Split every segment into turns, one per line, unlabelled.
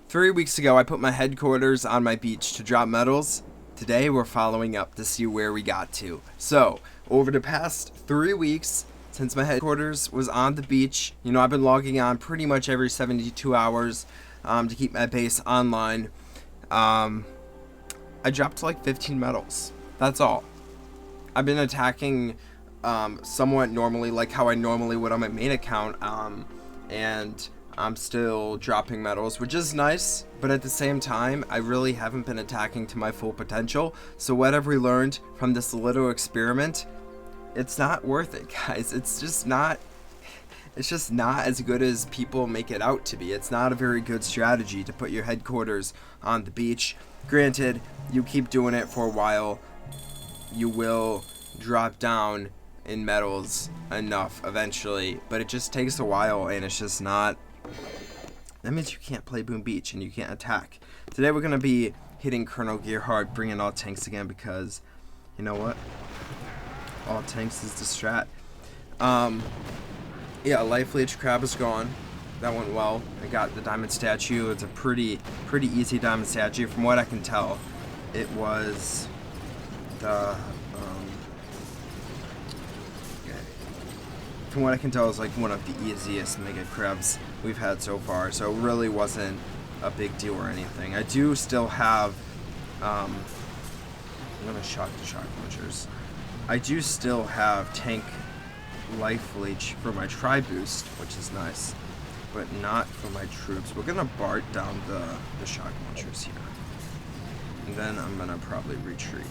3 weeks ago, I put my headquarters on my beach to drop medals. Today, we're following up to see where we got to. So, over the past 3 weeks, since my headquarters was on the beach, I've been logging on pretty much every 72 hours to keep my base online. I dropped like 15 medals. That's all. I've been attacking somewhat normally, like how I normally would on my main account, and I'm still dropping medals, which is nice, but at the same time, I really haven't been attacking to my full potential. So what have we learned from this little experiment? It's not worth it, guys. It's just not as good as people make it out to be. It's not a very good strategy to put your headquarters on the beach. Granted, you keep doing it for a while, you will drop down in medals enough eventually, but it just takes a while, and it's just not. That means you can't play Boom Beach and you can't attack. Today we're gonna be hitting Colonel Gearheart, bringing all tanks again, because you know what? All tanks is the strat. Yeah, Life Leech Crab is gone. That went well. I got the diamond statue. It's a pretty easy diamond statue, from what I can tell. It was the from what I can tell, it's like one of the easiest mega crabs we've had so far, so it really wasn't a big deal or anything. I do still have I'm gonna shock the shock launchers. I do still have tank life leech for my tri boost, which is nice, but not for my troops. We're gonna Bart down the shock launchers here, and then I'm gonna probably retreat.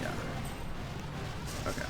Yeah. Okay.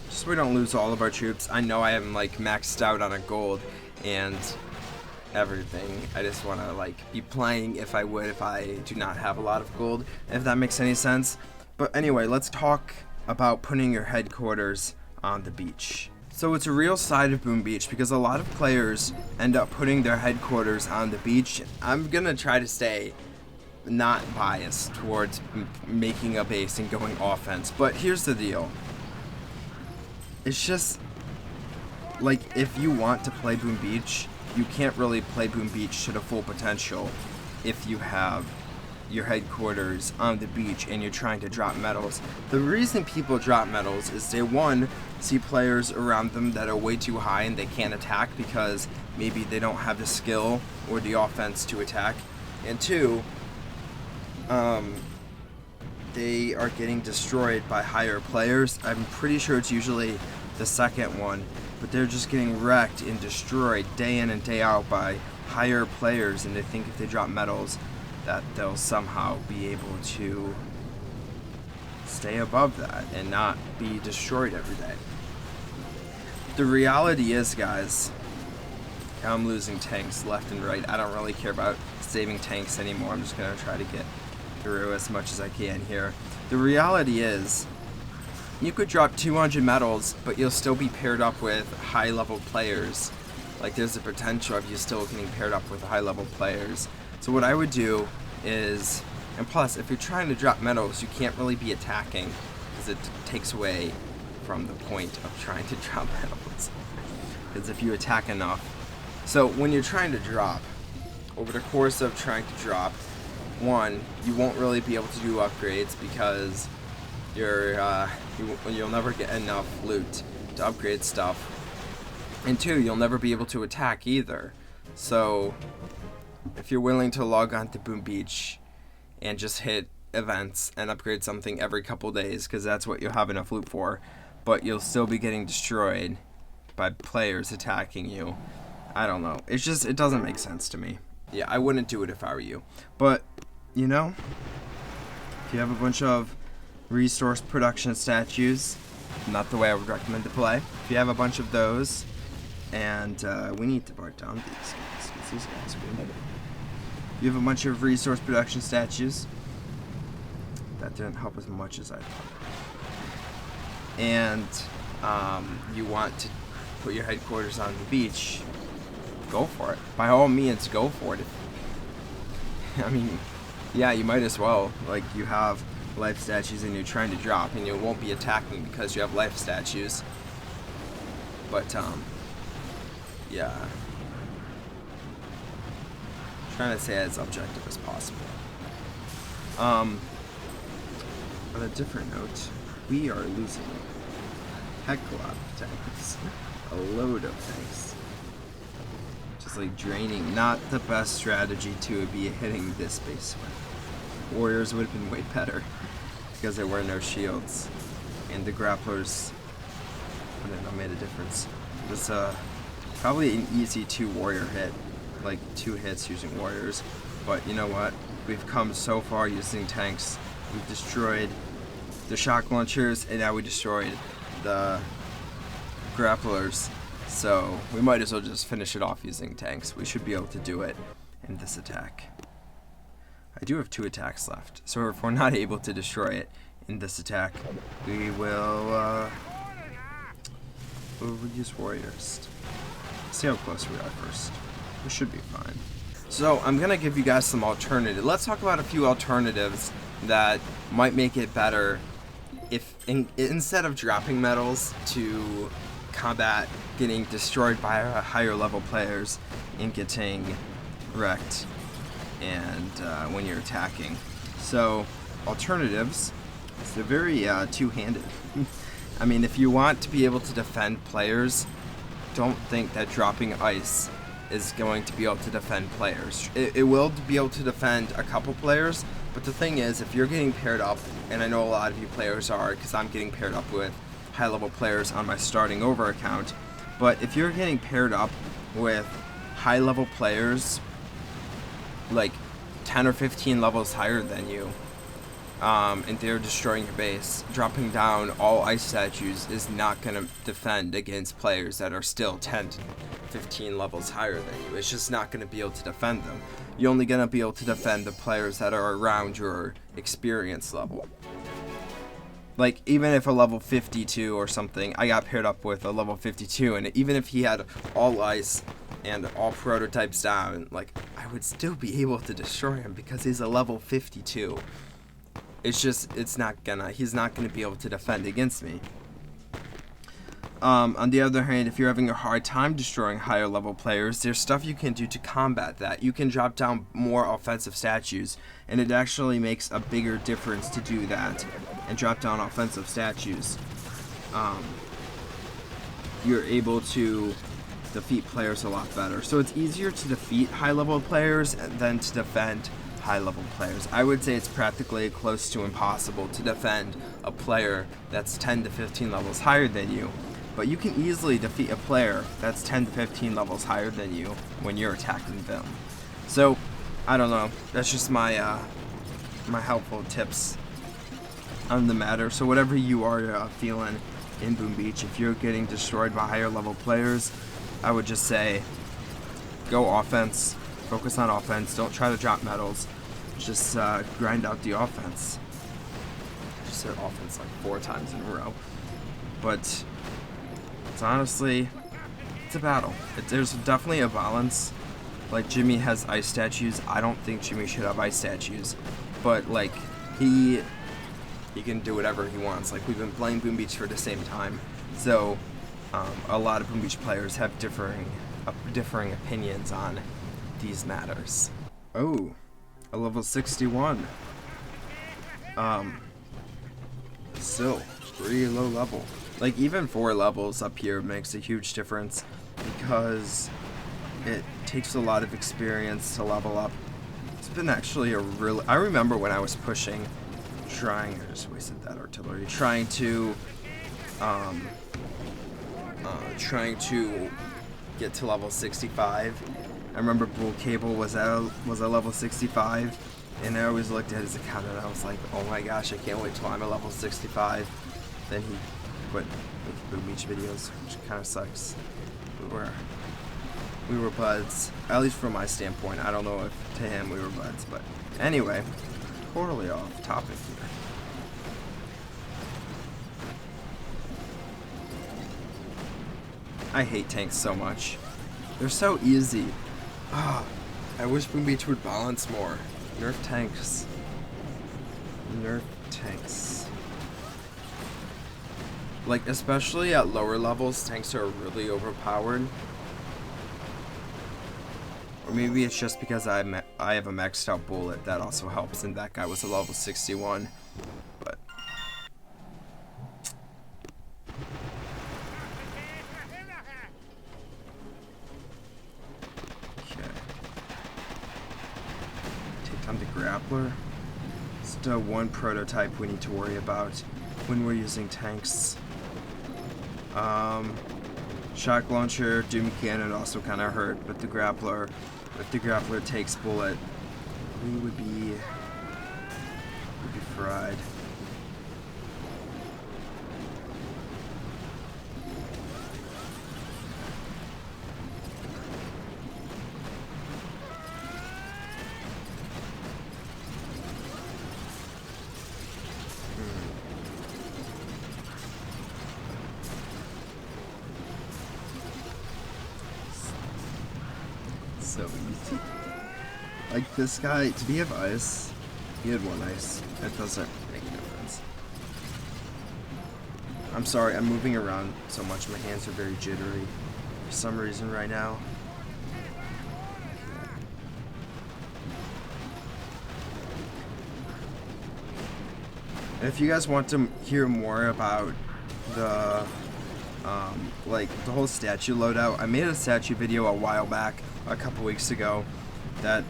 Just so we don't lose all of our troops. I know I am like maxed out on a gold and everything. I just want to like be playing if I do not have a lot of gold, if that makes any sense. But anyway, let's talk about putting your headquarters on the beach. So it's a real side of Boom Beach, because a lot of players end up putting their headquarters on the beach. I'm gonna try to stay not biased towards making a base and going offense, but here's the deal. It's just like, if you want to play Boom Beach, you can't really play Boom Beach to the full potential if you have your headquarters on the beach and you're trying to drop medals. The reason people drop medals is they, one, see players around them that are way too high and they can't attack because maybe they don't have the skill or the offense to attack, and two, they are getting destroyed by higher players. I'm pretty sure it's usually the second one, but they're just getting wrecked and destroyed day in and day out by higher players, and they think if they drop medals that they'll somehow be able to stay above that and not be destroyed every day. The reality is, guys, I'm losing tanks left and right. I don't really care about saving tanks anymore. I'm just gonna try to get through as much as I can here. The reality is, you could drop 200 medals, but you'll still be paired up with high-level players. Like, there's a potential of you still getting paired up with high-level players. So what I would do is, and plus, if you're trying to drop medals, you can't really be attacking, because it takes away from the point of trying to drop medals. Because if you attack enough. So when you're trying to drop, over the course of trying to drop, one, you won't really be able to do upgrades because you'll never get enough loot to upgrade stuff, and two, you'll never be able to attack either. So if you're willing to log on to Boom Beach and just hit events and upgrade something every couple days, because that's what you'll have enough loot for, but you'll still be getting destroyed by players attacking you, I don't know. It doesn't make sense to me. Yeah, I wouldn't do it if I were you. But, if you have a bunch of resource production statues, not the way I would recommend to play. If you have a bunch of those, and we need to bark down these guys, because these guys are good. You have a bunch of resource production statues. That didn't help as much as I thought. And you want to put your headquarters on the beach, go for it. By all means, go for it. I mean, yeah, you might as well. Like, you have life statues and you're trying to drop, and you won't be attacking because you have life statues. But, yeah. Trying to say as objective as possible. On a different note, we are losing a heck of a lot of tanks. A load of tanks. Just like draining. Not the best strategy to be hitting this base with. Warriors would have been way better because there were no shields. And the grapplers, I don't know, made a difference. It was probably an easy 2 warrior hit. Like 2 hits using warriors. But you know what? We've come so far using tanks. We've destroyed the shock launchers, and now we destroyed the grapplers. So we might as well just finish it off using tanks. We should be able to do it in this attack. I do have 2 attacks left. So if we're not able to destroy it in this attack, we will we'll use warriors. See how close we are first. We should be fine. So I'm gonna give you guys some alternatives. Let's talk about a few alternatives that might make it better if instead of dropping medals to combat getting destroyed by higher level players and getting wrecked and when you're attacking. So alternatives, they're very two-handed. I mean, if you want to be able to defend players, don't think that dropping ice is going to be able to defend players. It will be able to defend a couple players, but the thing is, if you're getting paired up, and I know a lot of you players are, because I'm getting paired up with high-level players on my starting over account, but if you're getting paired up with high-level players, like 10 or 15 levels higher than you, and they're destroying your base, dropping down all ice statues is not going to defend against players that are still 10 to 15 levels higher than you. It's just not going to be able to defend them. You're only going to be able to defend the players that are around your experience level. Like, even if a level 52 or something, I got paired up with a level 52, and even if he had all ice and all prototypes down, like, I would still be able to destroy him because he's a level 52. It's just, he's not gonna be able to defend against me. On the other hand, if you're having a hard time destroying higher level players, there's stuff you can do to combat that. You can drop down more offensive statues, and it actually makes a bigger difference to do that and drop down offensive statues. You're able to defeat players a lot better. So it's easier to defeat high level players than to defend high level players. I would say it's practically close to impossible to defend a player that's 10 to 15 levels higher than you, but you can easily defeat a player that's 10 to 15 levels higher than you when you're attacking them. So I don't know, that's just my my helpful tips on the matter. So whatever you are feeling in Boom Beach, if you're getting destroyed by higher level players, I would just say go offense, focus on offense, don't try to drop medals. Just grind out the offense. I just said offense like 4 times in a row. But it's honestly, it's a battle. There's definitely a balance. Like, Jimmy has ice statues. I don't think Jimmy should have ice statues. But, like, he can do whatever he wants. Like, we've been playing Boom Beach for the same time. So, a lot of Boom Beach players have differing opinions on these matters. Oh, a level 61. Still pretty low level. Like, even 4 levels up here makes a huge difference because it takes a lot of experience to level up. It's been actually a really, I remember when I was pushing, I just wasted that artillery, trying to get to level 65. I remember Bull Cable was at level 65, and I always looked at his account and I was like, oh my gosh, I can't wait till I'm at level 65. Then he quit making Boom Beach videos, which kind of sucks. We were buds, at least from my standpoint. I don't know if to him we were buds, but anyway, totally off topic here. I hate tanks so much. They're so easy. I wish Boom Beach would balance more. Nerf tanks. Nerf tanks. Like, especially at lower levels, tanks are really overpowered. Or maybe it's just because I have a maxed out bullet that also helps, and that guy was a level 61. But okay, take down the grappler. Still one prototype we need to worry about when we're using tanks. Shock launcher, doom cannon also kind of hurt, but the grappler, if the grappler takes bullet, we would be fried. So easy. Like this guy, did he have ice? He had one ice. That doesn't make a difference. I'm sorry, I'm moving around so much. My hands are very jittery for some reason right now. And if you guys want to hear more about the like the whole statue loadout, I made a statue video a while back, a couple weeks ago, that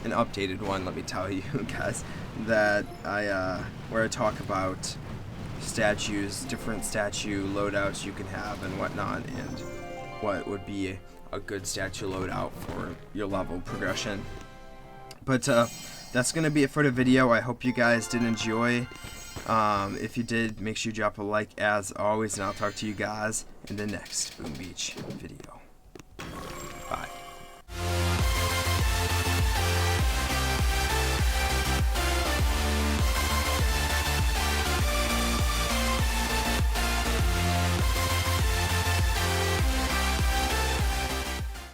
an updated one, let me tell you guys, that where I talk about statues, different statue loadouts you can have and whatnot, and what would be a good statue loadout for your level progression. But that's gonna be it for the video. I hope you guys did enjoy. If you did, make sure you drop a like as always, and I'll talk to you guys in the next Boom Beach video.